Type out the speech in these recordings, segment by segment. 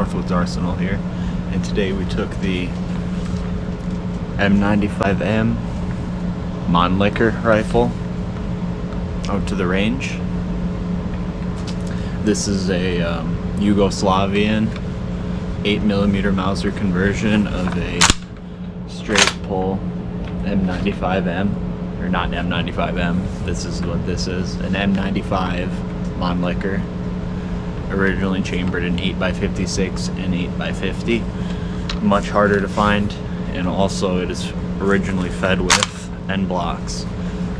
Northwoods Arsenal here, and today we took the M95M Mannlicher rifle out to the range. This is a Yugoslavian 8mm Mauser conversion of a straight pull M95M, or not M95M, this is what this is, an M95 Mannlicher, originally chambered in 8x56 and 8x50, much harder to find, and also it is originally fed with end blocks.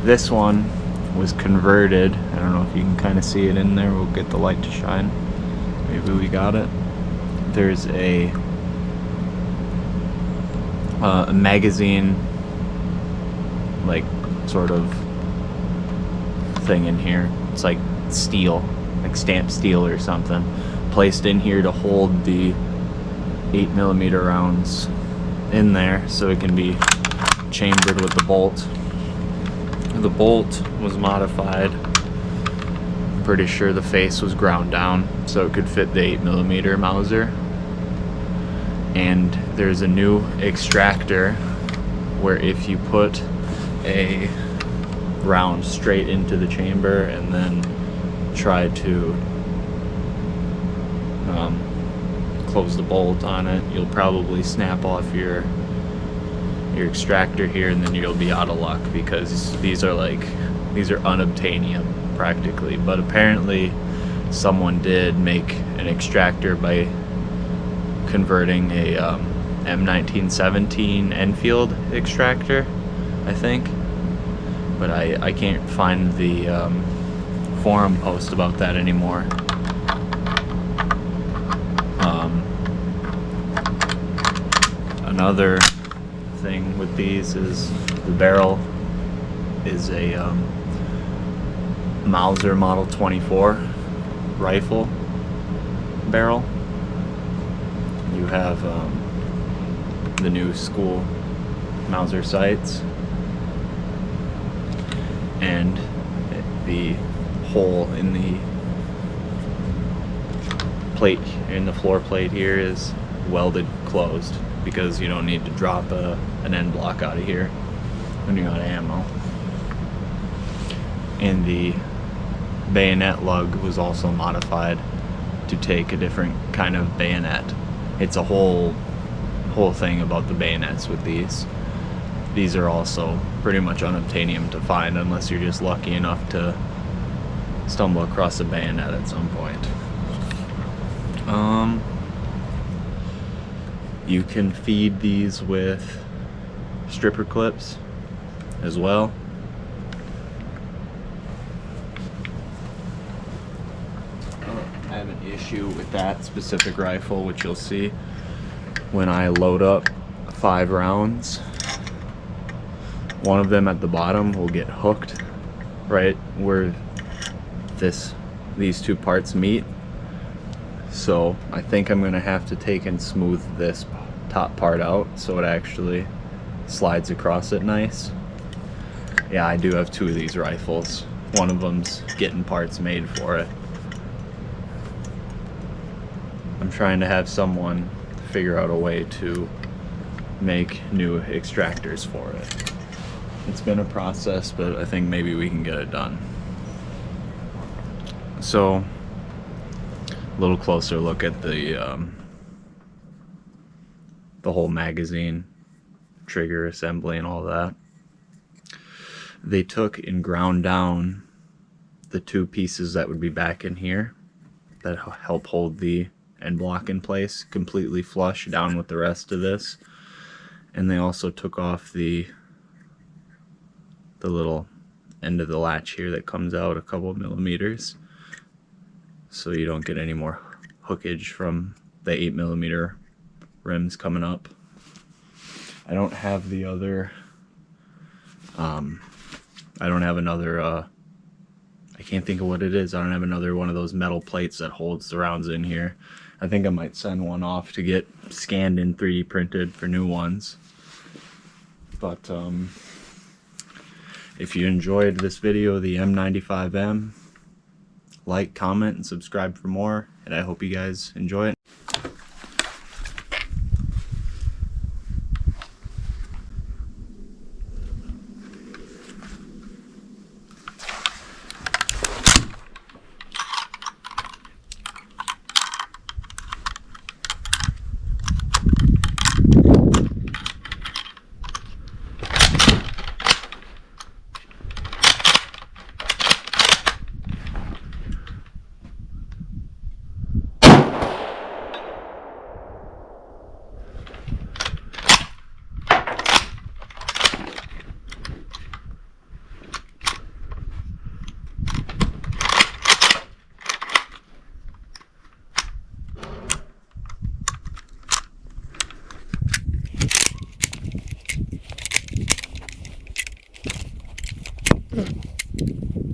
This one was converted, I don't know if you can kind of see it in there, we'll get the light to shine, maybe we got it. There's a magazine like sort of thing in here. It's like steel, like stamped steel or something, placed in here to hold the 8mm rounds in there so it can be chambered with the bolt. The bolt was modified. I'm pretty sure the face was ground down so it could fit the 8mm Mauser. And there's a new extractor where if you put a round straight into the chamber and then try to close the bolt on it, you'll probably snap off your extractor here, and then you'll be out of luck because these are unobtainium practically. But apparently someone did make an extractor by converting a M1917 Enfield extractor, I think, but I can't find the forum post about that anymore. Another thing with these is the barrel is a Mauser Model 24 rifle barrel. You have the new school Mauser sights, and the hole in the plate, in the floor plate here, is welded closed because you don't need to drop an end block out of here when you're out of ammo. And the bayonet lug was also modified to take a different kind of bayonet. It's a whole thing about the bayonets with these. These are also pretty much unobtainium to find unless you're just lucky enough to stumble across a bayonet at some point. You can feed these with stripper clips as well. I have an issue with that specific rifle, which you'll see when I load up 5 rounds. One of them at the bottom will get hooked right where these two parts meet. So I think I'm gonna have to take and smooth this top part out so it actually slides across it nice. Yeah, I do have 2 of these rifles. One of them's getting parts made for it. I'm trying to have someone figure out a way to make new extractors for it. It's been a process, but I think maybe we can get it done. So, a little closer look at the whole magazine, trigger assembly and all that. They took and ground down the 2 pieces that would be back in here that help hold the end block in place, completely flush down with the rest of this. And they also took off the little end of the latch here that comes out a couple millimeters, so you don't get any more hookage from the 8mm rims coming up. I don't have the other I don't have another I can't think of what it is. I don't have another one of those metal plates that holds the rounds in here. I think I might send one off to get scanned and 3D printed for new ones. But if you enjoyed this video, the M95M, like, comment, and subscribe for more, and I hope you guys enjoy it.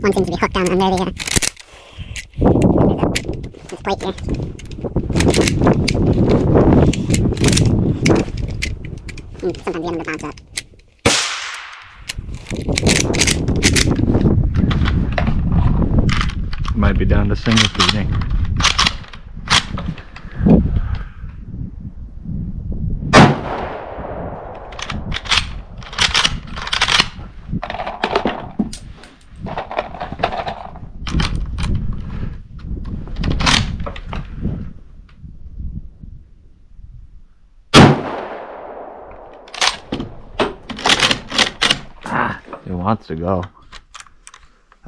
one seems to be hooked on there. This plate here. Sometimes the end of the bounce up. Might be down to single feeding. It wants to go.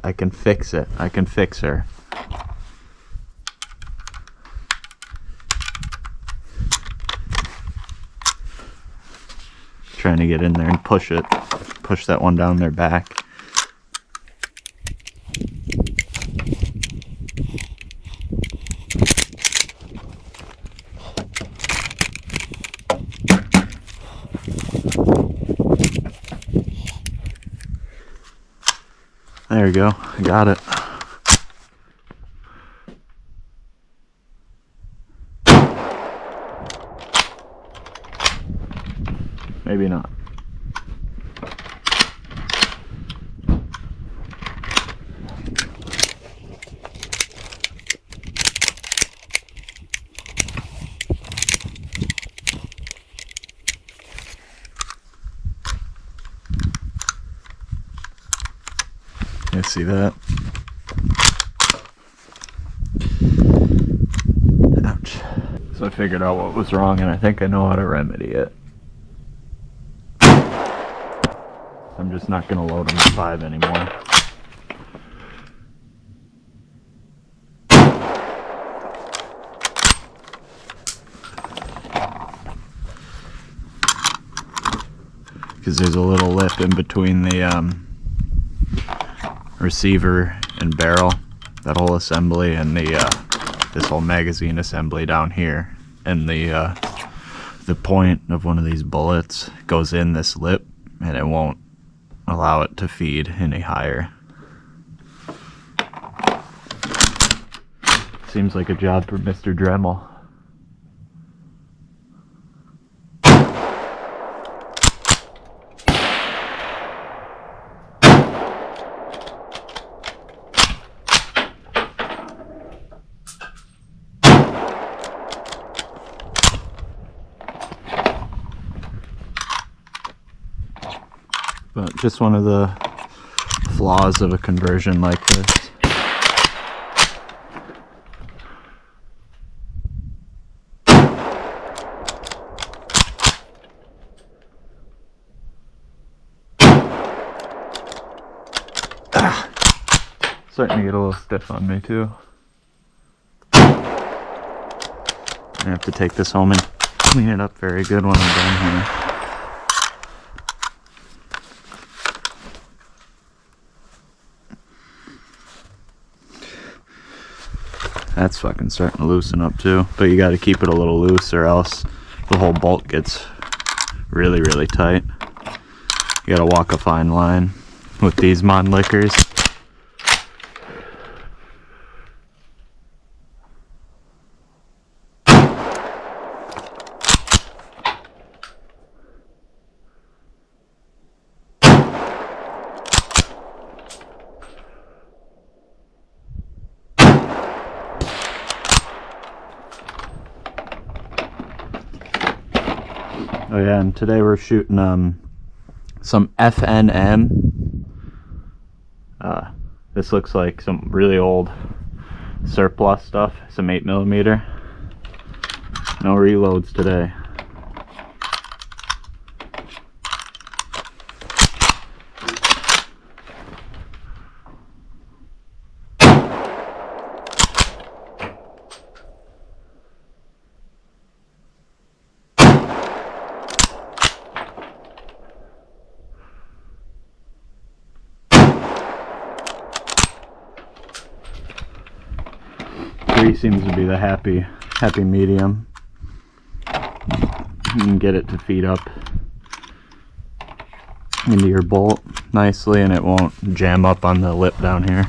I can fix it. I can fix her. Trying to get in there and push it. Push that one down their back. There we go. I got it. Maybe not. You see that? Ouch. So I figured out what was wrong, and I think I know how to remedy it. I'm just not going to load them to 5 anymore. Because there's a little lip in between the receiver and barrel, that whole assembly, and the this whole magazine assembly down here, and the point of one of these bullets goes in this lip, and it won't allow it to feed any higher. Seems like a job for Mr. Dremel. But just one of the flaws of a conversion like this. Starting to get a little stiff on me too. I have to take this home and clean it up very good when I'm done here. That's fucking starting to loosen up too, but you got to keep it a little loose or else the whole bolt gets really, really tight. You got to walk a fine line with these Mannlichers. Oh yeah, and today we're shooting some FNM. This looks like some really old surplus stuff, some 8mm. No reloads today. Seems to be the happy medium. You can get it to feed up into your bolt nicely and it won't jam up on the lip down here.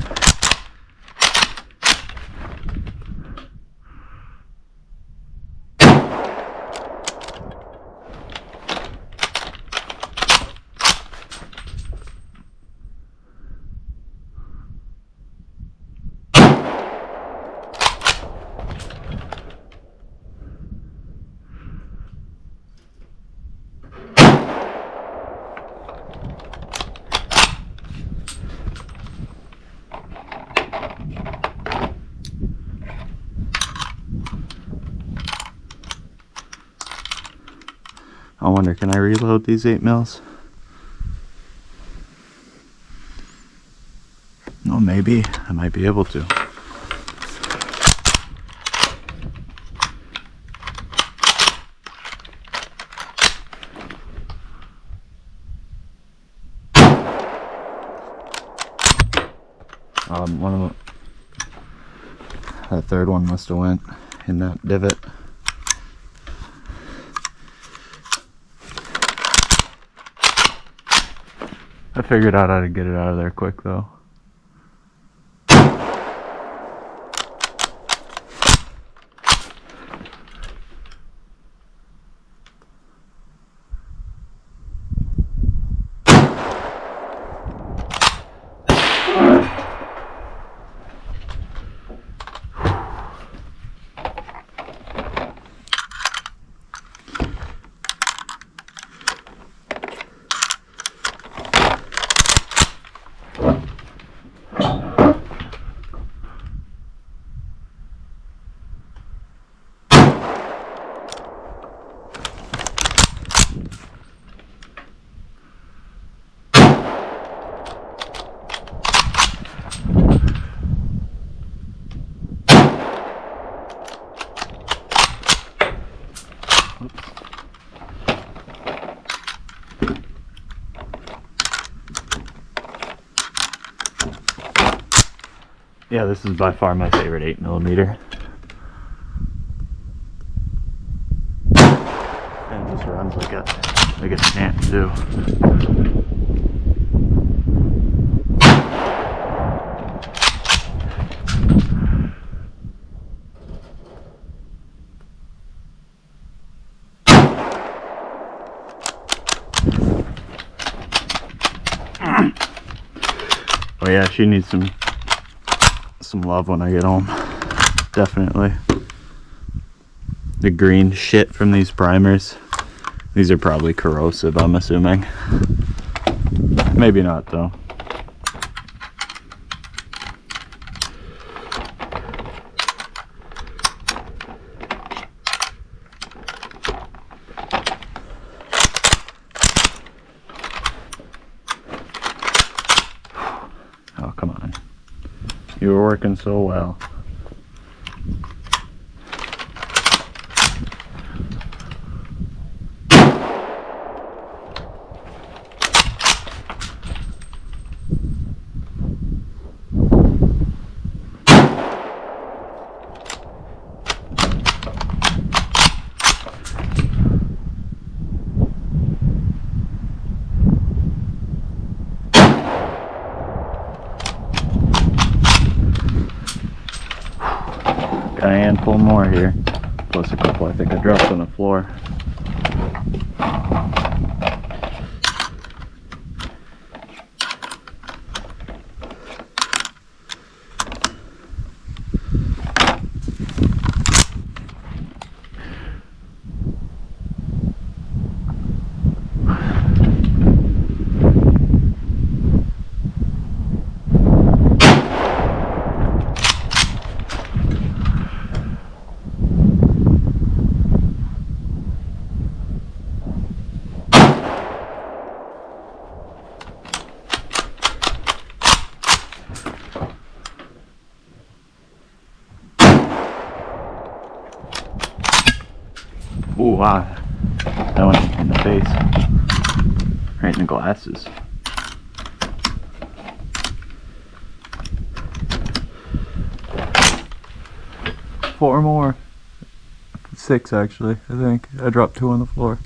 I wonder, can I reload these 8mm? Oh, maybe. I might be able to. One of them, that third one must have went in that divot. I figured out how to get it out of there quick though. Yeah, this is by far my favorite 8mm. And it just runs like a stamp too. Oh yeah, she needs some love when I get home. Definitely. The green shit from these primers. These are probably corrosive, I'm assuming. Maybe not though. Oh, come on. You were working so well. Got a handful more here, plus a couple I think I dropped on the floor. Ooh, wow. That one in the face. Right in the glasses. Four more. 6 actually, I think. I dropped 2 on the floor.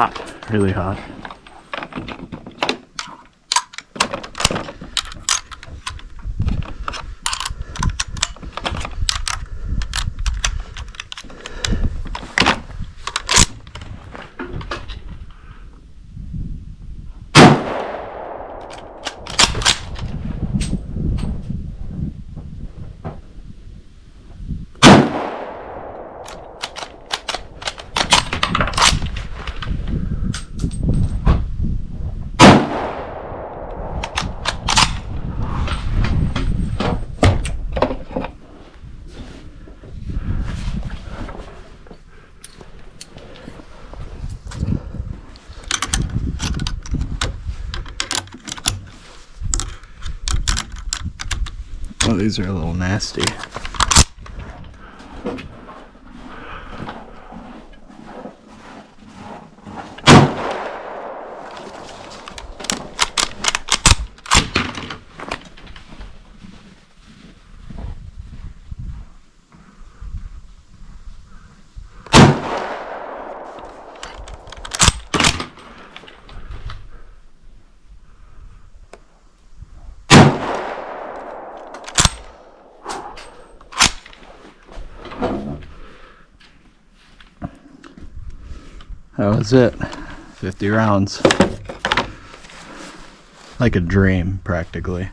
hot, really hot. Oh, these are a little nasty. That was it. 50 rounds. Like a dream, practically.